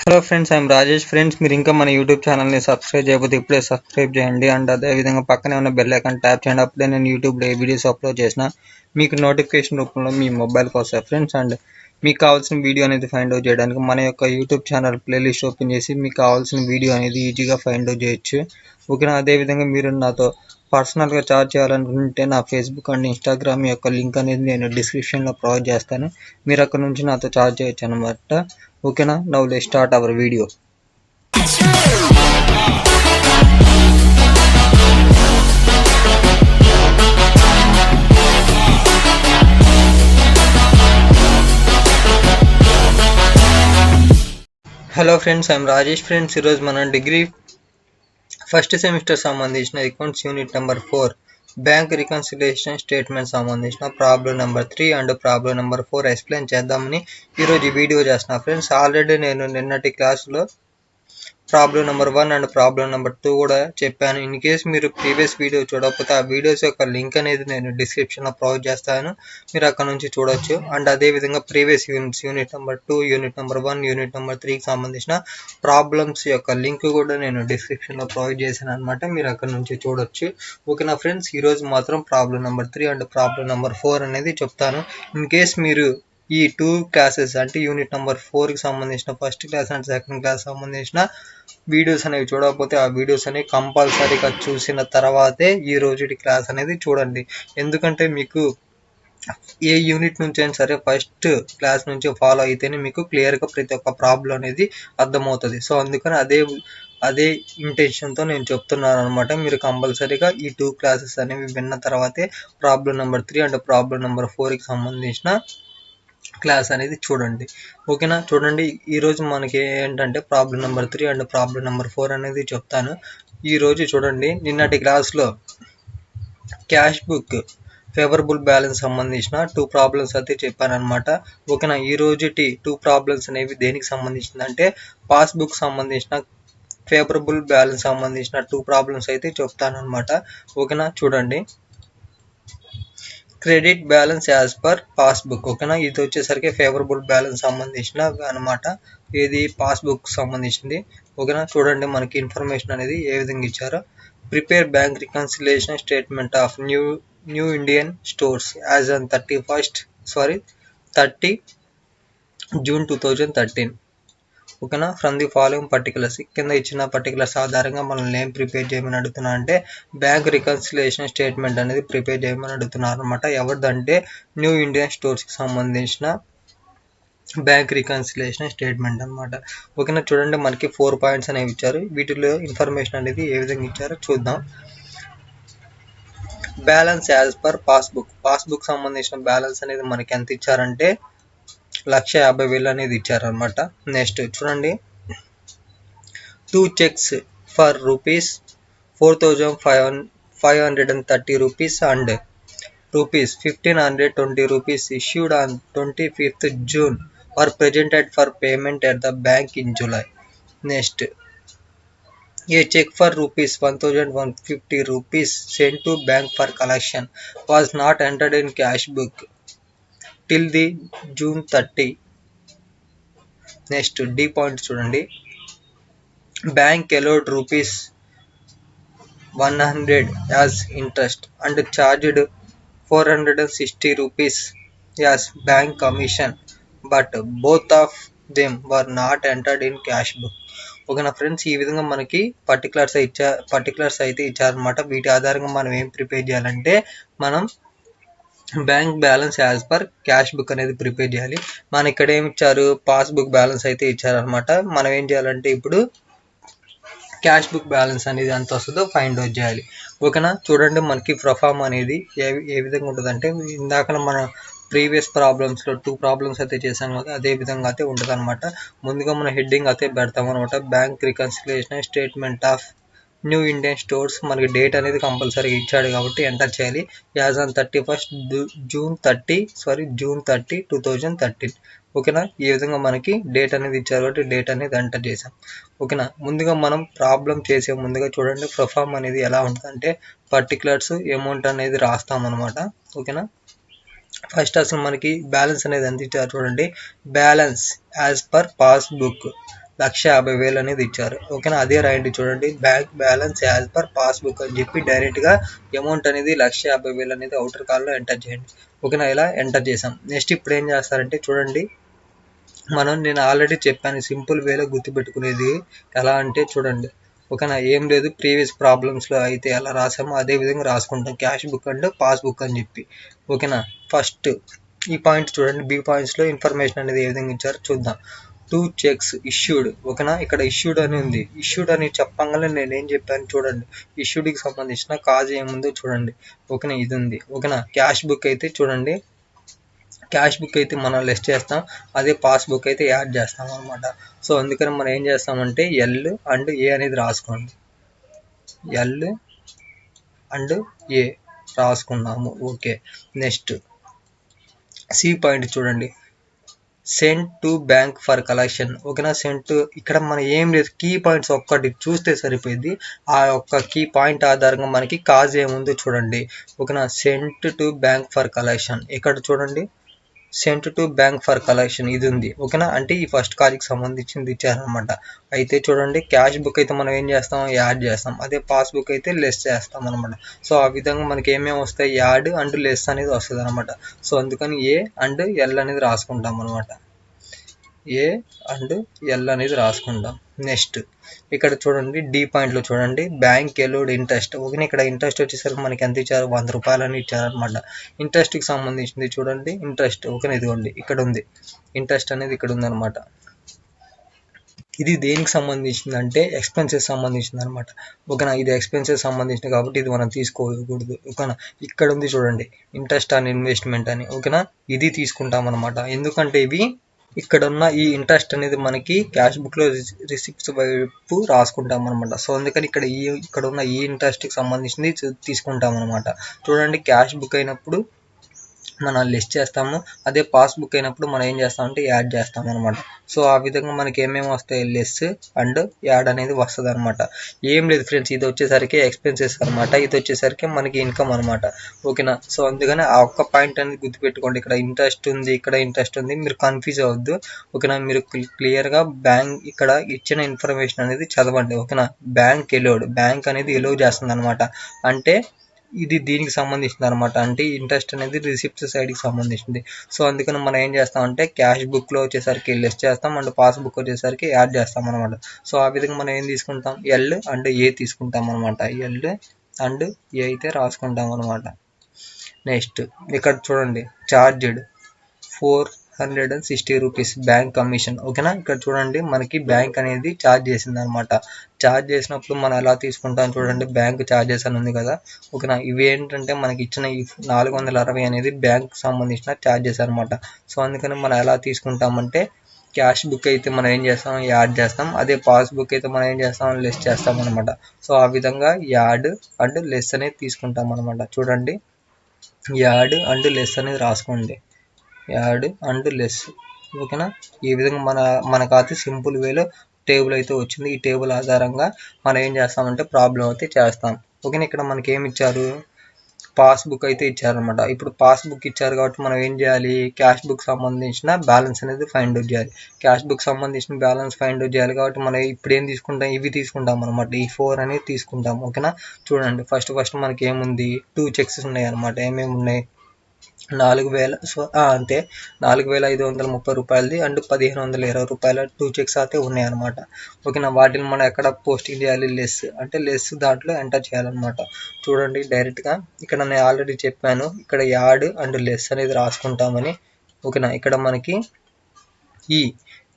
Hello friends, I'm Rajesh. Friends, మీరు ఇంకా మన యూట్యూబ్ ఛానల్ని సబ్స్క్రైబ్ చేయకపోతే ఇప్పుడే సబ్స్క్రైబ్ చేయండి. అండ్ అదేవిధంగా పక్కనే ఉన్న బెల్ ఐకాన్ ట్యాప్ చేయండి. అప్పుడే నేను యూట్యూబ్లో ఏ వీడియోస్ అప్లోడ్ చేసిన మీకు నోటిఫికేషన్ రూపంలో మీ మొబైల్కి వస్తాయి ఫ్రెండ్స్. అండ్ మీకు కావాల్సిన వీడియో అనేది ఫైండ్ అవుట్ చేయడానికి మన యొక్క యూట్యూబ్ ఛానల్ ప్లేలిస్ట్ ఓపెన్ చేసి మీకు కావాల్సిన వీడియో అనేది ఈజీగా ఫైండ్ అవుట్ చేయొచ్చు. ఓకేనా? అదేవిధంగా మీరు నాతో పర్సనల్గా చాట్ చేయాలనుకుంటే నా ఫేస్బుక్ అండ్ ఇన్స్టాగ్రామ్ యొక్క లింక్ అనేది నేను డిస్క్రిప్షన్లో ప్రొవైడ్ చేస్తాను. మీరు అక్కడ నుంచి నాతో చాట్ చేయొచ్చు అనమాట. ఓకేనా? Now let's start our video. Hello friends, I'm Rajesh. Friends, ఈరోజు మనం డిగ్రీ ఫస్ట్ సెమిస్టర్ సంబంధించిన accounts unit number 4 bank reconciliation statement సంబంధించిన problem number 3 and problem number 4 explain చేద్దామని ఈరోజు ఈ వీడియో చేస్తున్నా ఫ్రెండ్స్. ఆల్రెడీ నేను నిన్నటి క్లాసులో problem number 1 and problem number 2 కూడా చెప్పాను. ఇన్ కేస్ మీరు ప్రీవియస్ వీడియో చూడకపోతే ఆ వీడియోస్ యొక్క లింక్ అనేది నేను డిస్క్రిప్షన్లో ప్రొవైడ్ చేస్తాను. మీరు అక్కడ నుంచి చూడొచ్చు. అండ్ అదేవిధంగా previous unit number 2, unit number 1, unit number 3కి సంబంధించిన ప్రాబ్లమ్స్ యొక్క లింక్ కూడా నేను డిస్క్రిప్షన్లో ప్రొవైడ్ చేశాను అనమాట. మీరు అక్కడ నుంచి చూడొచ్చు. ఓకేనా ఫ్రెండ్స్, ఈరోజు మాత్రం problem number 3 and problem number 4 అనేది చెప్తాను. ఇన్ కేస్ మీరు ఈ 2 క్లాసెస్ అంటే యూనిట్ నెంబర్ 4కి సంబంధించిన first class and second class సంబంధించిన వీడియోస్ అనేవి చూడకపోతే ఆ వీడియోస్ అనేవి కంపల్సరీగా చూసిన తర్వాతే ఈ రోజుటి క్లాస్ అనేది చూడండి. ఎందుకంటే మీకు ఏ యూనిట్ నుంచి అయినా సరే ఫస్ట్ క్లాస్ నుంచి ఫాలో అయితేనే మీకు క్లియర్గా ప్రతి ఒక్క ప్రాబ్లం అనేది అర్థమవుతుంది. సో అందుకని అదే ఇంటెన్షన్తో నేను చెప్తున్నాను అనమాట. మీరు కంపల్సరీగా ఈ 2 క్లాసెస్ అనేవి విన్న తర్వాతే problem number 3 and problem number 4కి సంబంధించిన క్లాస్ అనేది చూడండి. ఓకేనా? చూడండి, ఈరోజు మనకి ఏంటంటే problem number 3 and problem number 4 అనేది చెప్తాను. ఈరోజు చూడండి, నిన్నటి క్లాస్లో క్యాష్ బుక్ ఫేవరబుల్ బ్యాలెన్స్ సంబంధించిన 2 ప్రాబ్లమ్స్ అయితే చెప్పాను అనమాట. ఓకేనా? ఈ రోజుటి 2 ప్రాబ్లమ్స్ అనేవి దేనికి సంబంధించిందంటే పాస్బుక్ సంబంధించిన ఫేవరబుల్ బ్యాలెన్స్ సంబంధించిన 2 ప్రాబ్లమ్స్ అయితే చెప్తాను అనమాట. ఓకేనా? చూడండి, credit balance as per passbook. ఓకేనా? ఇది వచ్చేసరికి ఫేవరబుల్ బ్యాలెన్స్ సంబంధించిన అనమాట. ఇది పాస్బుక్ సంబంధించింది. ఓకేనా? చూడండి, మనకి ఇన్ఫర్మేషన్ అనేది ఏ విధంగా ఇచ్చారో. Prepare bank reconciliation statement of new Indian stores as on 30 June 2013. ఓకేనా? ఫ్రమ్ ది ఫాలోయింగ్ పర్టికులర్స్, కింద ఇచ్చిన పర్టికులర్స్ ఆధారంగా మనల్ని ఏం ప్రిపేర్ చేయమని అడుగుతున్నా అంటే బ్యాంక్ రికన్సిలియేషన్ స్టేట్మెంట్ అనేది ప్రిపేర్ చేయమని అడుగుతున్నారు అనమాట. ఎవరిదంటే న్యూ ఇండియన్ స్టోర్స్కి సంబంధించిన బ్యాంక్ రికన్సిలియేషన్ స్టేట్మెంట్ అనమాట. ఓకేనా? చూడండి, మనకి 4 పాయింట్స్ అనేవి ఇచ్చారు. వీటిలో ఇన్ఫర్మేషన్ అనేది ఏ విధంగా ఇచ్చారో చూద్దాం. బ్యాలెన్స్ యాజ్ పర్ పాస్బుక్ సంబంధించిన బ్యాలెన్స్ అనేది మనకి ఎంత ఇచ్చారంటే 1,50,000 అనేది ఇచ్చారనమాట. నెక్స్ట్ చూడండి, 2 checks for ₹4,530 and ₹1,520 issued on 25th June were presented for payment at the bank in July. Next, a check for ₹1,150 sent to bank for collection was not entered in cash book till the June 30. Next D point చూడండి, bank allowed ₹100 as interest and charged ₹460 as bank commission but both of them were not entered in cash book. ఓకేనా friends, ఈ విధంగా మనకి particulars అయితే ఇచ్చారనమాట. వీటి ఆధారంగా మనం ఏం ప్రిపేర్ చేయాలంటే మనం bank balance as per cash book అనేది ప్రిపేర్ చేయాలి. మన ఇక్కడ ఏమి ఇచ్చారు, పాస్బుక్ బ్యాలెన్స్ అయితే ఇచ్చారనమాట. మనం ఏం చేయాలంటే ఇప్పుడు క్యాష్ బుక్ బ్యాలెన్స్ అనేది ఎంత వస్తుందో ఫైండ్ అవుట్ చేయాలి. ఓకేనా? చూడండి, మనకి ప్రొఫార్మ్ అనేది ఏ విధంగా ఉంటుందంటే ఇందాక మన ప్రీవియస్ ప్రాబ్లమ్స్లో 2 ప్రాబ్లమ్స్ అయితే చేసాం కదా, అదే విధంగా అయితే ఉంటుంది అనమాట. ముందుగా మనం హెడ్డింగ్ అయితే పెడతాం అనమాట. Bank reconciliation statement of new Indian stores. మనకి డేట్ అనేది కంపల్సరీగా ఇచ్చాడు కాబట్టి ఎంటర్ చేయాలి. As on 31st June 30, 2013. ఓకేనా? ఈ విధంగా మనకి డేట్ అనేది ఇచ్చారు కాబట్టి డేట్ అనేది ఎంటర్ చేసాం. ఓకేనా? ముందుగా మనం ప్రాబ్లం చేసే ముందుగా చూడండి, ప్రొఫార్మ్ అనేది ఎలా ఉంటుందంటే పర్టికులర్స్ అమౌంట్ అనేది రాస్తాం అనమాట. ఓకేనా? ఫస్ట్ అసలు మనకి బ్యాలెన్స్ అనేది ఎంత ఇచ్చారు చూడండి. బ్యాలెన్స్ యాజ్ పర్ పాస్బుక్ 1,50,000 అనేది ఇచ్చారు. ఓకేనా, అదే రాయండి చూడండి, bank balance as per passbook అని చెప్పి డైరెక్ట్గా అమౌంట్ అనేది 1,50,000 అనేది అవుటర్ కాల్లో ఎంటర్ చేయండి. ఓకేనా, ఇలా ఎంటర్ చేసాం. నెక్స్ట్ ఇప్పుడు ఏం చేస్తారంటే చూడండి, నేను ఆల్రెడీ చెప్పాను సింపుల్ వేలో గుర్తుపెట్టుకునేది ఎలా అంటే చూడండి. ఓకేనా, ఏం లేదు, ప్రీవియస్ ప్రాబ్లమ్స్లో అయితే ఎలా రాసామో అదే విధంగా రాసుకుంటాం, క్యాష్ బుక్ అండ్ పాస్బుక్ అని చెప్పి. ఓకేనా, ఫస్ట్ ఈ పాయింట్ చూడండి, బి పాయింట్స్లో ఇన్ఫర్మేషన్ అనేది ఏ విధంగా ఇచ్చారో చూద్దాం. 2 చెక్స్ ఇష్యూడ్. ఓకేనా, ఇక్కడ ఇష్యూడ్ అని ఉంది. ఇష్యూడ్ అని చెప్పగానే నేను ఏం చెప్పాను చూడండి, ఇష్యూడ్కి సంబంధించిన కాజ్ ఏముందో చూడండి. ఓకేనా, ఇది ఉంది. ఓకేనా, క్యాష్ బుక్ అయితే చూడండి, క్యాష్ బుక్ అయితే మనం లెస్ చేస్తాం, అదే పాస్బుక్ అయితే యాడ్ చేస్తాం అనమాట. సో అందుకని మనం ఏం చేస్తామంటే ఎల్ అండ్ ఏ అనేది రాసుకోండి, ఎల్ అండ్ ఏ రాసుకున్నాము. ఓకే, నెక్స్ట్ సి పాయింట్ చూడండి, send to bank for collection. ఓకేనా, సెండ్ టు, ఇక్కడ మనం ఏం లేదు, కీ పాయింట్స్ ఒక్కటి చూస్తే సరిపోయింది. ఆ ఒక్క కీ పాయింట్ ఆధారంగా మనకి కాజ్ ఏముందో చూడండి. ఓకేనా, send to bank for collection, ఇక్కడ చూడండి, cent to bank for collection ఇది ఉంది. ఓకేనా, అంటే ఈ ఫస్ట్ కాజ్కి సంబంధించింది ఇచ్చారనమాట. అయితే చూడండి, క్యాష్ బుక్ అయితే మనం ఏం చేస్తాం, యాడ్ చేస్తాం, అదే పాస్బుక్ అయితే లెస్ చేస్తాం అనమాట. సో ఆ విధంగా మనకి ఏమేమి వస్తాయి, యాడ్ అండ్ లెస్ అనేది వస్తుంది అనమాట. సో అందుకని ఏ అండ్ ఎల్ అనేది రాసుకుంటాం అనమాట, ఏ అండ్ ఎల్ అనేది రాసుకుంటాం. నెక్స్ట్ ఇక్కడ చూడండి, డి పాయింట్లో చూడండి, బ్యాంక్ ఎలోడ్ ఇంట్రెస్ట్. ఓకే, ఇక్కడ ఇంట్రెస్ట్ వచ్చేసరికి మనకి ఎంత ఇచ్చారు, 100 రూపాయలు అని ఇచ్చారనమాట. ఇంట్రెస్ట్కి సంబంధించింది చూడండి, ఇంట్రెస్ట్. ఓకే, ఇదిగోండి ఇక్కడ ఉంది, ఇంట్రెస్ట్ అనేది ఇక్కడ ఉందన్నమాట. ఇది దేనికి సంబంధించింది అంటే ఎక్స్పెన్సెస్ సంబంధించింది అనమాట. ఓకేనా, ఇది ఎక్స్పెన్సెస్ సంబంధించింది కాబట్టి ఇది మనం తీసుకోకూడదు. ఓకేనా, ఇక్కడ ఉంది చూడండి, ఇంట్రెస్ట్ ఆన్ ఇన్వెస్ట్మెంట్ అని. ఓకేనా, ఇది తీసుకుంటాం అనమాట. ఎందుకంటే ఇవి ఇక్కడ ఉన్న ఈ ఇంట్రెస్ట్ అనేది మనకి క్యాష్ బుక్లో రిసిప్ట్స్ వైపు రాసుకుంటాం అనమాట. సో అందుకని ఇక్కడ ఉన్న ఈ ఇంట్రెస్ట్కి సంబంధించింది తీసుకుంటాం అనమాట. చూడండి, క్యాష్ బుక్ అయినప్పుడు మనం లిస్ట్ చేస్తాము, అదే పాస్బుక్ అయినప్పుడు మనం ఏం చేస్తామంటే యాడ్ చేస్తాం అనమాట. సో ఆ విధంగా మనకి ఏమేమి వస్తాయి, లెస్ అండ్ యాడ్ అనేది వస్తుంది అనమాట. ఏం లేదు ఫ్రెండ్స్, ఇది వచ్చేసరికి ఎక్స్పెన్సెస్ అనమాట, ఇది వచ్చేసరికి మనకి ఇన్కమ్ అనమాట. ఓకేనా, సో అందుకని ఆ ఒక్క పాయింట్ అనేది గుర్తుపెట్టుకోండి, ఇక్కడ ఇంట్రెస్ట్ ఉంది, ఇక్కడ ఇంట్రెస్ట్ ఉంది, మీరు కన్ఫ్యూజ్ అవ్వద్దు. ఓకేనా, మీరు క్లియర్గా బ్యాంక్ ఇక్కడ ఇచ్చిన ఇన్ఫర్మేషన్ అనేది చదవండి. ఓకేనా, బ్యాంక్ ఎలోడ్, బ్యాంక్ అనేది ఎలో చేస్తుంది అనమాట. అంటే ఇది దీనికి సంబంధించింది అనమాట, అంటే ఇంట్రెస్ట్ అనేది రిసిప్ట్స్ సైడ్కి సంబంధించింది. సో అందుకని మనం ఏం చేస్తామంటే క్యాష్ బుక్లో వచ్చేసరికి లెస్ చేస్తాం అండ్ పాస్బుక్ వచ్చేసరికి యాడ్ చేస్తాం అనమాట. సో ఆ విధంగా మనం ఏం తీసుకుంటాం, ఎల్ అండ్ ఏ తీసుకుంటాం అనమాట, ఎల్ అండ్ ఏ అయితే రాసుకుంటాం అనమాట. నెక్స్ట్ ఇక్కడ చూడండి, చార్జ్డ్ 460 రూపీస్ బ్యాంక్ కమిషన్. ఓకేనా, ఇక్కడ చూడండి మనకి బ్యాంక్ అనేది ఛార్జ్ చేసింది అనమాట. ఛార్జ్ చేసినప్పుడు మనం ఎలా తీసుకుంటాం చూడండి, బ్యాంక్ ఛార్జెస్ అని ఉంది కదా. ఓకేనా, ఇవి ఏంటంటే మనకి ఇచ్చిన ఈ 460 అనేది బ్యాంక్ సంబంధించిన ఛార్జెస్ అనమాట. సో అందుకని మనం ఎలా తీసుకుంటామంటే క్యాష్ బుక్ అయితే మనం ఏం చేస్తాం, యాడ్ చేస్తాం, అదే పాస్బుక్ అయితే మనం ఏం చేస్తాం, లెస్ చేస్తాం అనమాట. సో ఆ విధంగా యాడ్ అండ్ లెస్ అనేది తీసుకుంటాం అనమాట. చూడండి, యాడ్ అండ్ లెస్ అనేది రాసుకోండి, యాడ్ అండ్ లెస్. ఓకేనా, ఈ విధంగా మన ఖాతా సింపుల్ వేలో టేబుల్ అయితే వచ్చింది. ఈ టేబుల్ ఆధారంగా మనం ఏం చేస్తామంటే ప్రాబ్లం అయితే చేస్తాం. ఓకేనా, ఇక్కడ మనకి ఏమి ఇచ్చారు, పాస్బుక్ అయితే ఇచ్చారనమాట. ఇప్పుడు పాస్బుక్ ఇచ్చారు కాబట్టి మనం ఏం చేయాలి, క్యాష్ బుక్ సంబంధించిన బ్యాలెన్స్ అనేది ఫైండ్ అవుట్ చేయాలి. క్యాష్ బుక్ సంబంధించిన బ్యాలెన్స్ ఫైండ్ అవుట్ చేయాలి కాబట్టి మనం ఇప్పుడు ఏం తీసుకుంటాం, ఇవి తీసుకుంటాం అనమాట, ఈ 4 అనేది తీసుకుంటాం. ఓకేనా, చూడండి, ఫస్ట్ మనకి ఏముంది, 2 చెక్స్ ఉన్నాయి అనమాట. ఏమేమి ఉన్నాయి, 4,000 అంతే, 4,530 రూపాయలది అండ్ 1,520 రూపాయల 2 చెక్స్ అయితే ఉన్నాయి అనమాట. ఓకేనా, వాటిని మనం ఎక్కడ పోస్టింగ్ చేయాలి, లెస్ అంటే లెస్ దాంట్లో ఎంటర్ చేయాలన్నమాట. చూడండి, డైరెక్ట్గా ఇక్కడ నేను ఆల్రెడీ చెప్పాను, ఇక్కడ యాడ్ అండ్ లెస్ అనేది రాసుకుంటామని. ఓకేనా, ఇక్కడ మనకి ఈ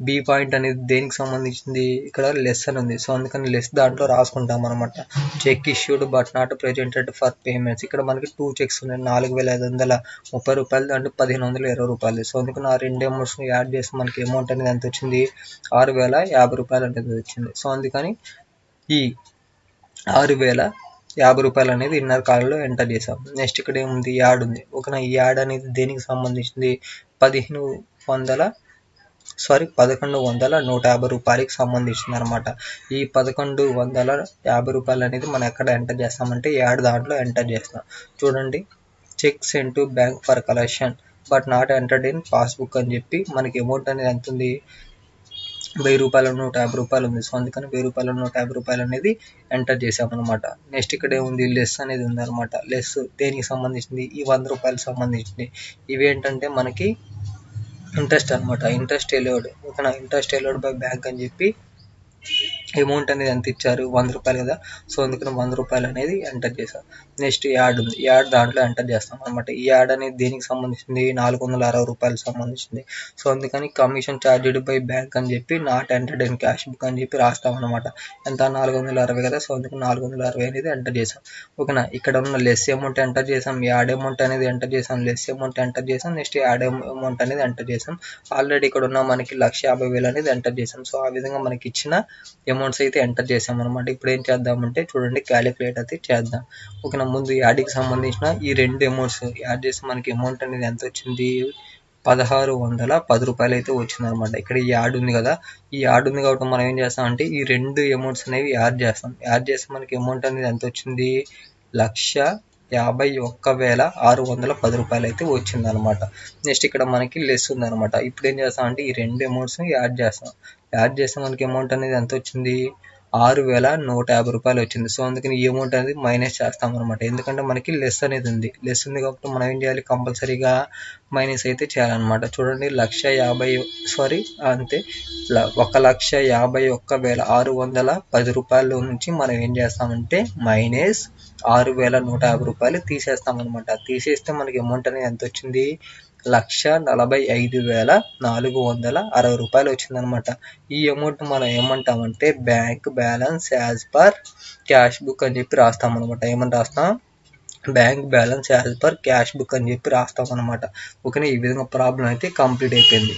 బి పాయింట్ అనేది దేనికి సంబంధించింది, ఇక్కడ లెస్ అని ఉంది. సో అందుకని లెస్ దాంట్లో రాసుకుంటాం అనమాట. Cheque issued but not presented for payments, ఇక్కడ మనకి 2 చెక్స్ ఉన్నాయి, 4,530 రూపాయలు అండ్ 1,520 రూపాయలు. సో అందుకని ఆ 2 అమౌంట్స్ యాడ్ చేసి మనకి అమౌంట్ అనేది ఎంత వచ్చింది, 6,050 రూపాయలు అనేది వచ్చింది. సో అందుకని ఈ 6,050 రూపాయలు అనేది ఇన్నర్ కాలంలో ఎంటర్ చేసాం. నెక్స్ట్ ఇక్కడ ఏముంది, యాడ్ ఉంది. ఓకేనా, ఈ యాడ్ అనేది దేనికి సంబంధించింది, 1,150 రూపాయలకి సంబంధించింది అనమాట. ఈ 1,150 రూపాయలు అనేది మనం ఎక్కడ ఎంటర్ చేస్తామంటే యాడ్ దాంట్లో ఎంటర్ చేస్తాం. చూడండి, cheque sent to bank for collection but not entered in passbook అని చెప్పి మనకి అమౌంట్ అనేది ఎంత ఉంది, రూ. 1000 రూ. 150 ఉంది. సో అందుకని రూ. 1000 రూ. 150 అనేది ఎంటర్ చేసామన్నమాట. నెక్స్ట్ ఇక్కడ ఏముంది, లెస్ అనేది ఉందన్నమాట. లెస్ దేనికి సంబంధించింది, ఈ రూ. 100 సంబంధించింది. ఇవి ఏంటంటే మనకి ఇంట్రెస్ట్ అనమాట. ఇంట్రెస్ట్ ఎలోడ్, ఓకేనా. ఇంట్రెస్ట్ ఎలోడ్ బై బ్యాంక్ అని చెప్పి అమౌంట్ అనేది ఎంత ఇచ్చారు, రూ. 100 కదా. సో అందుకని రూ. 100 అనేది ఎంటర్ చేసాం. నెక్స్ట్ యాడ్ ఉంది, యాడ్ దాంట్లో ఎంటర్ చేస్తాం అనమాట. ఈ యాడ్ అనేది దేనికి సంబంధించింది, రూ. 460 సంబంధించింది. సో అందుకని కమిషన్ ఛార్జ్డ్ బై బ్యాంక్ అని చెప్పి not entered in cash book అని చెప్పి రాస్తాం అనమాట. ఎంత, 460 కదా. సో అందుకని 460 అనేది ఎంటర్ చేసాం, ఓకేనా. ఇక్కడ ఉన్న లెస్ అమౌంట్ ఎంటర్ చేసాం, యాడ్ అమౌంట్ అనేది ఎంటర్ చేసాం, లెస్ అమౌంట్ ఎంటర్ చేసాం, నెక్స్ట్ యాడ్ అమౌంట్ అనేది ఎంటర్ చేసాం. ఆల్రెడీ ఇక్కడ ఉన్న మనకి 1,50,000 అనేది ఎంటర్ చేసాం. సో ఆ విధంగా మనకి ఇచ్చిన అమౌంట్స్ అయితే ఎంటర్ చేసాం అనమాట. ఇప్పుడు ఏం చేద్దామంటే చూడండి, క్యాలిక్యులేట్ అయితే చేద్దాం, ఓకేనా. ముందు యాడ్కి సంబంధించిన ఈ రెండు అమౌంట్స్ యాడ్ చేసి మనకి అమౌంట్ అనేది ఎంత వచ్చింది, రూ. 1,610 అయితే వచ్చింది అనమాట. ఇక్కడ ఈ యాడ్ ఉంది కదా, ఈ యాడ్ ఉంది కాబట్టి మనం ఏం చేస్తామంటే ఈ రెండు అమౌంట్స్ అనేవి యాడ్ చేస్తాం. యాడ్ చేసి మనకి అమౌంట్ అనేది ఎంత వచ్చింది, 1,51,610 అయితే వచ్చింది అనమాట. నెక్స్ట్ ఇక్కడ మనకి లెస్ ఉంది అనమాట. ఇప్పుడు ఏం చేస్తామంటే ఈ రెండు అమౌంట్స్ యాడ్ చేస్తాం. యాడ్ చేస్తే మనకి అమౌంట్ అనేది ఎంత వచ్చింది, రూ. 6,150 వచ్చింది. సో అందుకని ఈ అమౌంట్ అనేది మైనస్ చేస్తాం అనమాట. ఎందుకంటే మనకి లెస్ అనేది ఉంది, లెస్ ఉంది కాబట్టి మనం ఏం చేయాలి, కంపల్సరీగా మైనస్ అయితే చేయాలన్నమాట. చూడండి, 1,50,000 అంతే, 1,51,610 నుంచి మనం ఏం చేస్తామంటే మైనస్ రూ. 6,150 తీసేస్తాం అనమాట. తీసేస్తే మనకి అమౌంట్ అనేది ఎంత వచ్చింది, 1,45,460 వచ్చిందనమాట. ఈ అమౌంట్ మనం ఏమంటామంటే bank balance as per cash book అని చెప్పి రాస్తాం అనమాట. ఏమని రాస్తాం, bank balance as per cash book అని చెప్పి రాస్తాం అనమాట. ఓకేనా. ఈ విధంగా ప్రాబ్లం అయితే కంప్లీట్ అయిపోయింది.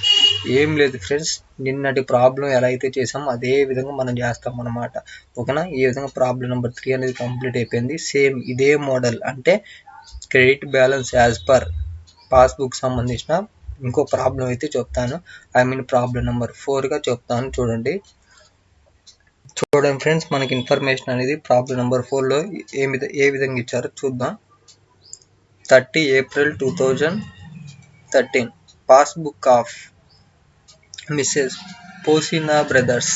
ఏం లేదు ఫ్రెండ్స్, నిన్నటి ప్రాబ్లం ఎలా అయితే చేసామో అదే విధంగా మనం చేస్తాం అనమాట, ఓకేనా. ఈ విధంగా ప్రాబ్లం నెంబర్ 3 అనేది కంప్లీట్ అయిపోయింది. సేమ్ ఇదే మోడల్ అంటే credit balance as per passbook సంబంధించిన ఇంకో ప్రాబ్లం అయితే చెప్తాను. ప్రాబ్లం నెంబర్ 4గా చెప్తాను. చూడండి ఫ్రెండ్స్, మనకి ఇన్ఫర్మేషన్ అనేది ప్రాబ్లం నెంబర్ 4లో ఏ విధంగా ఇచ్చారో చూద్దాం. 30 April 2013 పాస్బుక్ ఆఫ్ మిసెస్ పోసినా brothers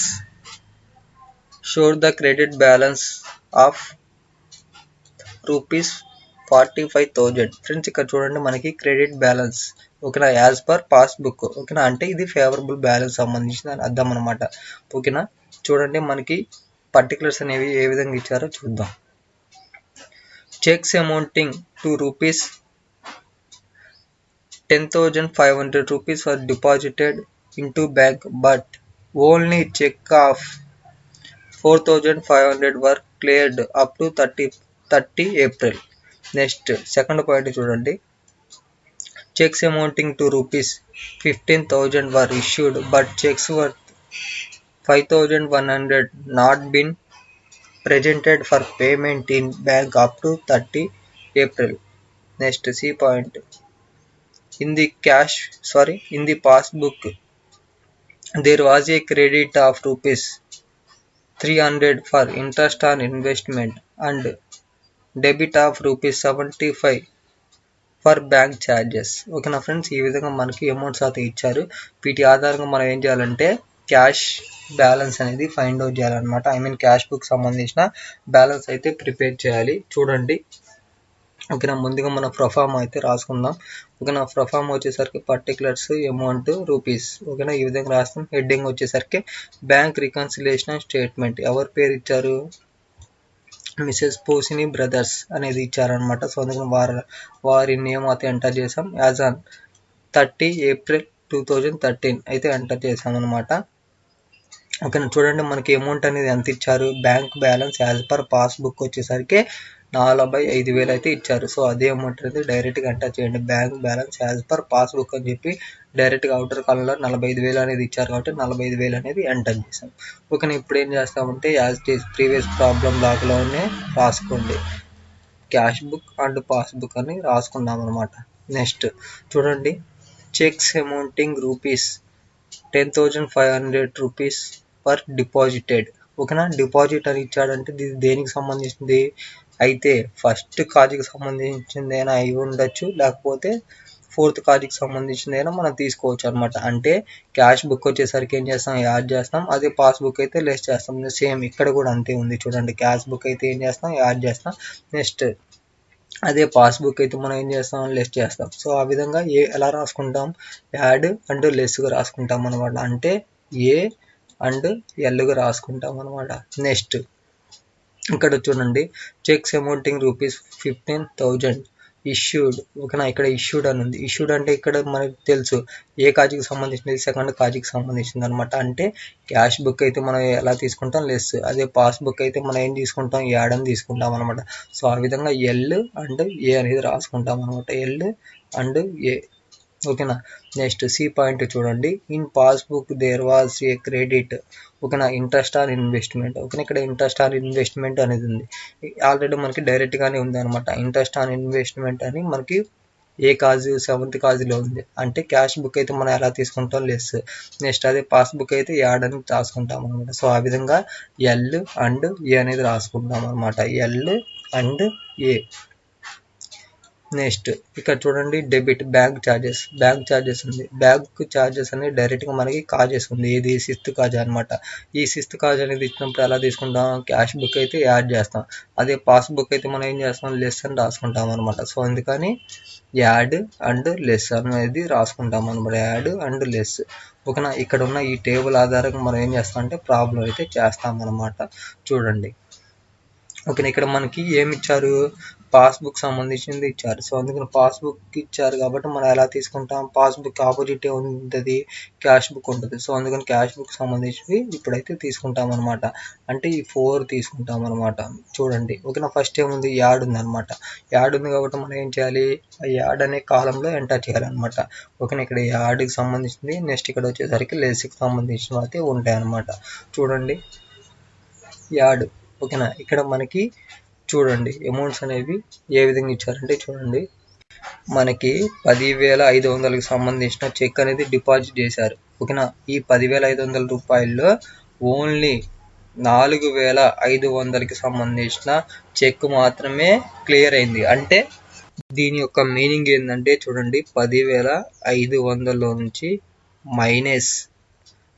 showed the credit balance of ₹45,000. Friends ఇక్కడ చూడండి, మనకి క్రెడిట్ బ్యాలెన్స్, ఓకేనా, యాజ్ పర్ పాస్బుక్, ఓకేనా. అంటే ఇది ఫేవరబుల్ బ్యాలెన్స్ సంబంధించిన అర్థం అనమాట, ఓకేనా. చూడండి, మనకి పర్టికులర్స్ అనేవి ఏ విధంగా ఇచ్చారో చూద్దాం. Checks amounting to ₹10,500 were deposited into bank, but only check of 4,500 were cleared up to 30 April. Next second point చూడండి, cheques amounting to ₹15,000 were issued, but checks worth 5,100 not been presented for payment in bank up to 30 April. Next, C point. In the passbook, there was a credit of ₹300 for interest on investment and debit of ₹75 for bank charges. ఓకేనా friends, ఈ విధంగా మనకి amounts అయితే ఇచ్చారు. వీటి ఆధారంగా మనం ఏం చేయాలంటే క్యాష్ బ్యాలెన్స్ అనేది ఫైండ్ అవుట్ చేయాలన్నమాట. క్యాష్ బుక్ సంబంధించిన బ్యాలెన్స్ అయితే ప్రిపేర్ చేయాలి. చూడండి, ఓకేనా. ముందుగా మనం ప్రొఫార్మ్ అయితే రాసుకుందాం, ఓకేనా. ప్రొఫార్మ్ వచ్చేసరికి పర్టికులర్స్ అమౌంట్ రూపీస్, ఓకేనా. ఈ విధంగా రాస్తాం. హెడ్డింగ్ వచ్చేసరికి బ్యాంక్ రికన్సిలేషన్ స్టేట్మెంట్. ఎవరి పేరు ఇచ్చారు, మిసెస్ పోసిని బ్రదర్స్ అనేది ఇచ్చారనమాట. సో అందుకని వారి నేమ్ అయితే ఎంటర్ చేసాం. యాజ్ ఆన్ 30 April 2013 అయితే ఎంటర్ చేసాం అనమాట, ఓకేనా. చూడండి, మనకి అమౌంట్ అనేది ఎంత ఇచ్చారు, bank balance as per passbook వచ్చేసరికి 45,000 అయితే ఇచ్చారు. సో అదే అమౌంట్ అనేది డైరెక్ట్గా ఎంటర్ చేయండి. Bank balance as per passbook అని చెప్పి డైరెక్ట్గా అవుటర్ కాలంలో 45,000 అనేది ఇచ్చారు కాబట్టి 45,000 అనేది ఎంటర్ చేసాం, ఓకేనా. ఇప్పుడు ఏం చేస్తామంటే యాజ్ ప్రీవియస్ ప్రాబ్లం లాగానే రాసుకోండి, క్యాష్ బుక్ అండ్ పాస్బుక్ అని రాసుకుందాం అనమాట. నెక్స్ట్ చూడండి, చెక్స్ అమౌంటింగ్ ₹10,500 ఫర్ డిపాజిటెడ్, ఓకేనా. డిపాజిట్ అని ఇచ్చాడంటే ఇది దేనికి సంబంధించింది అయితే ఫస్ట్ కాజుకి సంబంధించిందేనా అయి ఉండొచ్చు, లేకపోతే ఫోర్త్ కాజీకి సంబంధించిందైనా మనం తీసుకోవచ్చు అనమాట. అంటే క్యాష్ బుక్ వచ్చేసరికి ఏం చేస్తాం, యాడ్ చేస్తాం. అదే పాస్బుక్ అయితే లెస్ చేస్తాం. సేమ్ ఇక్కడ కూడా అంతే ఉంది చూడండి. క్యాష్ బుక్ అయితే ఏం చేస్తాం, యాడ్ చేస్తాం. నెక్స్ట్ అదే పాస్బుక్ అయితే మనం ఏం చేస్తాం, లెస్ చేస్తాం. సో ఆ విధంగా ఎలా రాసుకుంటాం, యాడ్ అండ్ లెస్గా రాసుకుంటాం అనమాట. అంటే ఏ అండ్ ఎల్గా రాసుకుంటాం అనమాట. నెక్స్ట్ ఇక్కడ చూడండి, చెక్స్ అమౌంటింగ్ ₹15,000 ఇష్యూడ్. ఓకేనా, ఇక్కడ ఇష్యూడ్ అని ఉంది. ఇష్యూడ్ అంటే ఇక్కడ మనకి తెలుసు ఏ కాజీకి సంబంధించింది, సెకండ్ కాజీకి సంబంధించింది అనమాట. అంటే క్యాష్ బుక్ అయితే మనం ఎలా తీసుకుంటాం, లెస్. అదే పాస్ బుక్ అయితే మనం ఏం తీసుకుంటాం, యాడ్ అని తీసుకుంటాం అనమాట. సో ఆ విధంగా ఎల్ అండ్ ఏ అనేది రాసుకుంటాం అనమాట. L and A. ఓకేనా. నెక్స్ట్ సి పాయింట్ చూడండి, in passbook there was a credit. ఓకేనా, ఇంట్రెస్ట్ ఆన్ ఇన్వెస్ట్మెంట్. ఓకేనా, ఇక్కడ ఇంట్రెస్ట్ ఆన్ ఇన్వెస్ట్మెంట్ అనేది ఉంది. ఆల్రెడీ మనకి డైరెక్ట్గానే ఉంది అనమాట. ఇంట్రెస్ట్ ఆన్ ఇన్వెస్ట్మెంట్ అని మనకి ఏ కాజు, సెవెంత్ కాజులో ఉంది. అంటే క్యాష్ బుక్ అయితే మనం ఎలా తీసుకుంటాం, లెస్. నెక్స్ట్ అదే పాస్బుక్ అయితే యాడ్ అని రాసుకుంటాం అనమాట. సో ఆ విధంగా ఎల్ అండ్ ఏ అనేది రాసుకుంటాం అనమాట. L and A. నెక్స్ట్ ఇక్కడ చూడండి, debit bank charges. Bank charges ఉంది. బ్యాంక్ ఛార్జెస్ అనేది డైరెక్ట్గా మనకి కాజెస్ ఉంది. ఇది సిక్స్త్ కాజ్ అనమాట. ఈ సిక్స్త్ కాజ్ అనేది ఇచ్చినప్పుడు ఎలా తీసుకుంటాం, క్యాష్ బుక్ అయితే యాడ్ చేస్తాం. అదే పాస్బుక్ అయితే మనం ఏం చేస్తాం, లెస్ అని రాసుకుంటాం అనమాట. సో అందుకని యాడ్ అండ్ లెస్ అనేది రాసుకుంటాం అనమాట. Add and less. ఓకేనా, ఇక్కడ ఉన్న ఈ టేబుల్ ఆధారంగా మనం ఏం చేస్తాం అంటే ప్రాబ్లం అయితే చేస్తాం అనమాట. చూడండి. ఓకేనా, ఇక్కడ మనకి ఏమి ఇచ్చారు, పాస్బుక్ సంబంధించింది ఇచ్చారు. సో అందుకని పాస్బుక్ ఇచ్చారు కాబట్టి మనం ఎలా తీసుకుంటాం, పాస్బుక్ ఆపోజిట్ ఉంటుంది, క్యాష్ బుక్ ఉంటుంది. సో అందుకని క్యాష్ బుక్ సంబంధించి ఇప్పుడైతే తీసుకుంటాం అనమాట. అంటే ఈ 4 తీసుకుంటాం అనమాట. చూడండి. ఓకేనా, ఫస్ట్ ఏముంది, యాడ్ ఉంది అనమాట. యాడ్ ఉంది కాబట్టి మనం ఏం చేయాలి, ఆ యాడ్ అనే కాలంలో ఎంటర్ చేయాలన్నమాట. ఓకేనా, ఇక్కడ యాడ్కి సంబంధించింది. నెక్స్ట్ ఇక్కడ వచ్చేసరికి లెస్కి సంబంధించినవి అయితే ఉంటాయి అనమాట. చూడండి, యాడ్. ఓకేనా, ఇక్కడ మనకి చూడండి అమౌంట్స్ అనేవి ఏ విధంగా ఇచ్చారంటే చూడండి, మనకి 10,500కి సంబంధించిన చెక్ అనేది డిపాజిట్ చేశారు. ఓకేనా, ఈ 10,500 రూపాయల్లో ఓన్లీ 4,500కి సంబంధించిన చెక్ మాత్రమే క్లియర్ అయింది. అంటే దీని యొక్క మీనింగ్ ఏంటంటే చూడండి, 10,500లో నుంచి మైనస్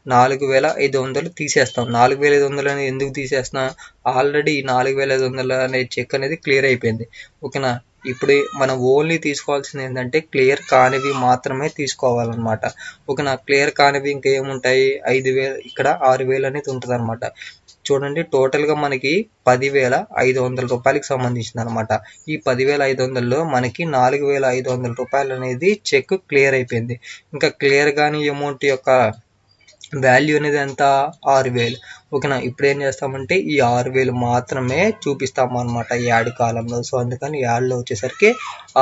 4,500 తీసేస్తాం. 4,500 అనేది ఎందుకు తీసేస్తున్నాం, ఆల్రెడీ 4,500 అనే చెక్ అనేది క్లియర్ అయిపోయింది. ఓకేనా, ఇప్పుడు మనం ఓన్లీ తీసుకోవాల్సింది ఏంటంటే క్లియర్ కానివి మాత్రమే తీసుకోవాలన్నమాట. ఓకేనా, క్లియర్ కానివి ఇంకా ఏముంటాయి, 5,000, ఇక్కడ 6,000 అనేది ఉంటుంది అనమాట. చూడండి, టోటల్గా మనకి 10,500 రూపాయలకి సంబంధించింది అనమాట. ఈ 10,500లో మనకి 4,500 రూపాయలు అనేది చెక్ క్లియర్ అయిపోయింది. ఇంకా క్లియర్ కాని అమౌంట్ యొక్క వాల్యూ అనేది ఎంత, 6,000. ఓకేనా, ఇప్పుడు ఏం చేస్తామంటే ఈ 6,000 మాత్రమే చూపిస్తాం అనమాట యాడ్ కాలంలో. సో అందుకని యాడ్లో వచ్చేసరికి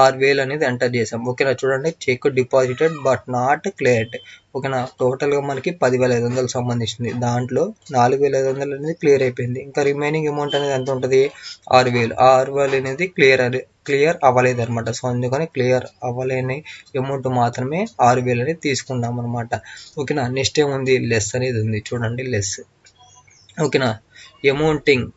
6,000 అనేది ఎంటర్ చేసాం. ఓకేనా, చూడండి, cheque deposited but not cleared. ఓకేనా, టోటల్గా మనకి 10,500 సంబంధించింది. దాంట్లో 4,500 అనేది క్లియర్ అయిపోయింది. ఇంకా రిమైనింగ్ అమౌంట్ అనేది ఎంత ఉంటుంది, 6,000. 6,000 అనేది క్లియర్ అవ్వలేదు అనమాట. సో అందుకని క్లియర్ అవ్వలేని అమౌంట్ మాత్రమే 6,000 అనేది తీసుకున్నాం అనమాట. ఓకేనా, నెక్స్ట్ ఏముంది, లెస్ అనేది ఉంది. చూడండి, లెస్. ఓకేనా, అమౌంటింగ్.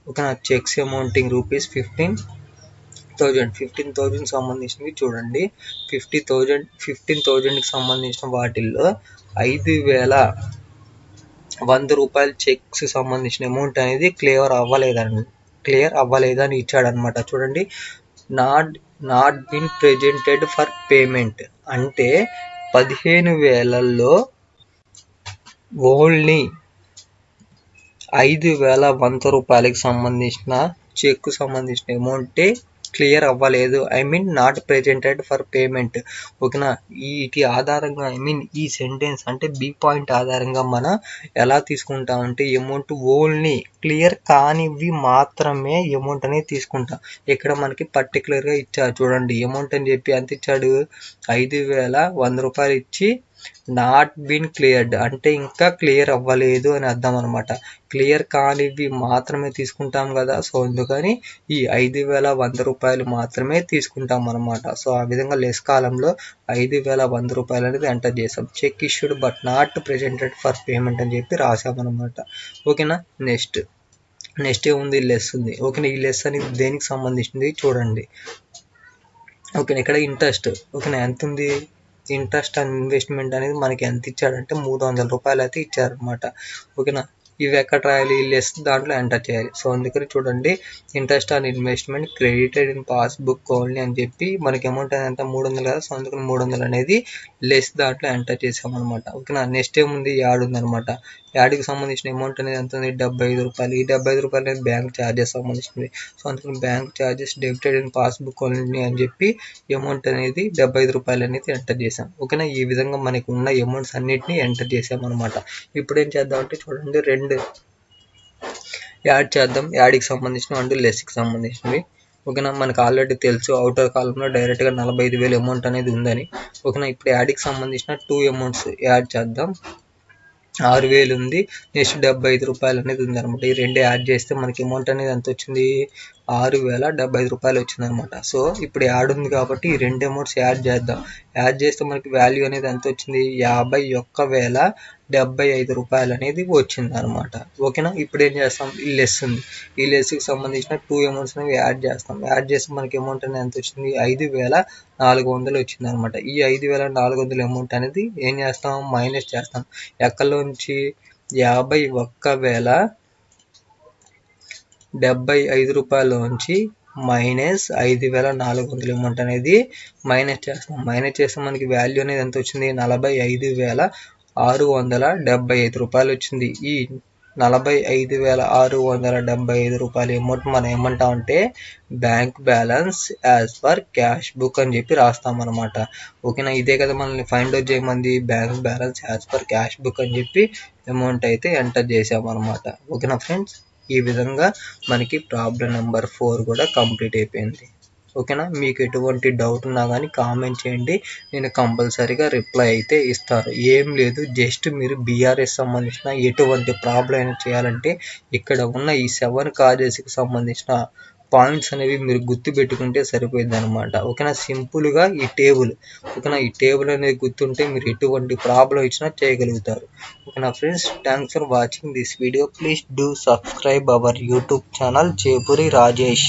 ఓకేనా, చెక్స్ అమౌంటింగ్ ₹15,000. 15,000 సంబంధించినవి చూడండి. 15,000కి సంబంధించిన వాటిల్లో 5,100 రూపాయల చెక్స్ సంబంధించిన అమౌంట్ అనేది క్లియర్ అవ్వలేదని ఇచ్చాడనమాట. చూడండి, not been presented for payment. అంటే 15,000లో ఓన్లీ 5,100 రూపాయలకి సంబంధించిన చెక్ సంబంధించిన అమౌంటే క్లియర్ అవ్వలేదు. Not presented for payment. ఓకేనా, వీటి ఆధారంగా ఈ సెంటెన్స్ అంటే బి పాయింట్ ఆధారంగా మనం ఎలా తీసుకుంటామంటే అమౌంట్ ఓన్లీ క్లియర్ కానివి మాత్రమే అమౌంట్ అనేది తీసుకుంటాం. ఇక్కడ మనకి పర్టికులర్గా ఇచ్చాడు చూడండి, అమౌంట్ అని చెప్పి ఎంత ఇచ్చాడు, 5,100 రూపాయలు ఇచ్చి నాట్ బీన్ క్లియర్డ్ అంటే ఇంకా క్లియర్ అవ్వలేదు అని అర్థం అనమాట. క్లియర్ కానివి మాత్రమే తీసుకుంటాం కదా. సో అందుకని ఈ 5,100 రూపాయలు మాత్రమే తీసుకుంటాం అనమాట. సో ఆ విధంగా లెస్ కాలంలో 5,100 రూపాయలు అనేది ఎంటర్ చేసాం. Cheque issued but not presented for payment అని చెప్పి రాసామన్నమాట. ఓకేనా, నెక్స్ట్ ఏముంది, లెస్ ఉంది. ఓకేనా, ఈ లెస్ అనేది దేనికి సంబంధించింది చూడండి. ఓకేనా. ఇక్కడ ఇంట్రెస్ట్ ఓకేనా ఎంత ఉంది, ఇంట్రెస్ట్ అండ్ ఇన్వెస్ట్మెంట్ అనేది మనకి ఎంత ఇచ్చాడంటే 300 రూపాయలు అయితే ఇచ్చారనమాట. ఓకేనా. ఇవి ఎక్కడ రాయాలి, లెస్ దాంట్లో ఎంటర్ చేయాలి. సో అందుకని చూడండి, interest on investment credited in passbook only అని చెప్పి మనకి అమౌంట్ అనేది ఎంత 300 కదా. సో అందుకని 300 అనేది లెస్ దాంట్లో ఎంటర్ చేసామన్నమాట. ఓకేనా. నెక్స్ట్ ఏముంది, యాడ్ ఉందన్నమాట. యాడ్కి సంబంధించిన అమౌంట్ అనేది ఎంత ఉంది, 75 రూపాయలు. ఈ 75 రూపాయలు అనేది బ్యాంక్ ఛార్జెస్ సంబంధించింది. సో అందుకని bank charges debited in passbook only అని చెప్పి అమౌంట్ అనేది 75 రూపాయలు అనేది ఎంటర్ చేసాం. ఓకేనా. ఈ విధంగా మనకి ఉన్న అమౌంట్స్ అన్నిటిని ఎంటర్ చేసాం అనమాట. ఇప్పుడు ఏం చేద్దాం అంటే చూడండి, 2 యాడ్ చేద్దాం. యాడ్కి సంబంధించిన అండ్ లెస్కి సంబంధించినవి. ఓకేనా. మనకు ఆల్రెడీ తెలుసు అవుటర్ కాలంలో డైరెక్ట్గా 45,000 అమౌంట్ అనేది ఉందని. ఓకేనా. ఇప్పుడు యాడ్కి సంబంధించిన 2 అమౌంట్స్ యాడ్ చేద్దాం. 6,000 ఉంది, నెక్స్ట్ 75 రూపాయలు అనేది ఉంది అనమాట. ఈ 2 యాడ్ చేస్తే మనకి అమౌంట్ అనేది ఎంత వచ్చింది, 6,075 రూపాయలు వచ్చింది అనమాట. సో ఇప్పుడు యాడ్ ఉంది కాబట్టి ఈ 2 అమౌంట్స్ యాడ్ చేద్దాం. యాడ్ చేస్తే మనకి వాల్యూ అనేది ఎంత వచ్చింది, 51,075 రూపాయలు అనేది వచ్చింది అనమాట. ఓకేనా. ఇప్పుడు ఏం చేస్తాం, ఈ లెస్ ఉంది, ఈ లెస్కి సంబంధించిన 2 అమౌంట్స్ అనేవి యాడ్ చేస్తాం. యాడ్ చేస్తే మనకి అమౌంట్ అనేది ఎంత వచ్చింది, 5,400 వచ్చింది అనమాట. ఈ 5,400 అమౌంట్ అనేది ఏం చేస్తాం, మైనస్ చేస్తాం. ఎక్కడలోంచి, 51,075 రూపాయలలోంచి మైనస్ 5,400 అమౌంట్ అనేది మైనస్ చేస్తాం. మైనస్ చేస్తే మనకి వాల్యూ అనేది ఎంత వచ్చింది, 45,675 రూపాయలు వచ్చింది. ఈ 45,675 రూపాయల అమౌంట్ మనం ఏమంటాం అంటే bank balance as per cash book అని చెప్పి రాస్తాం అనమాట. ఓకేనా. ఇదే కదా మనల్ని ఫైండ్ అవుట్ చేయమంది, bank balance as per cash book అని చెప్పి అమౌంట్ అయితే ఎంటర్ చేసామన్నమాట. ఓకేనా ఫ్రెండ్స్. ఈ విధంగా మనకి ప్రాబ్లం నెంబర్ 4 కూడా కంప్లీట్ అయిపోయింది. ఓకేనా. మీకు ఎటువంటి డౌట్ ఉన్నా కానీ కామెంట్ చేయండి, నేను కంపల్సరీగా రిప్లై అయితే ఇస్తాను. ఏం లేదు, జస్ట్ మీరు బీఆర్ఎస్ సంబంధించిన ఎటువంటి ప్రాబ్లం అయినా చేయాలంటే ఇక్కడ ఉన్న ఈ 7 కాజెస్కి సంబంధించిన పాయింట్స్ అనేవి మీరు గుర్తుపెట్టుకుంటే సరిపోయింది అనమాట. ఓకేనా. సింపుల్గా ఈ టేబుల్, ఓకేనా, ఈ టేబుల్ అనేది గుర్తుంటే మీరు ఎటువంటి ప్రాబ్లం ఇచ్చినా చేయగలుగుతారు. ఓకేనా friends. Thanks for watching this video. Please do subscribe our YouTube channel Chepuri Rajesh.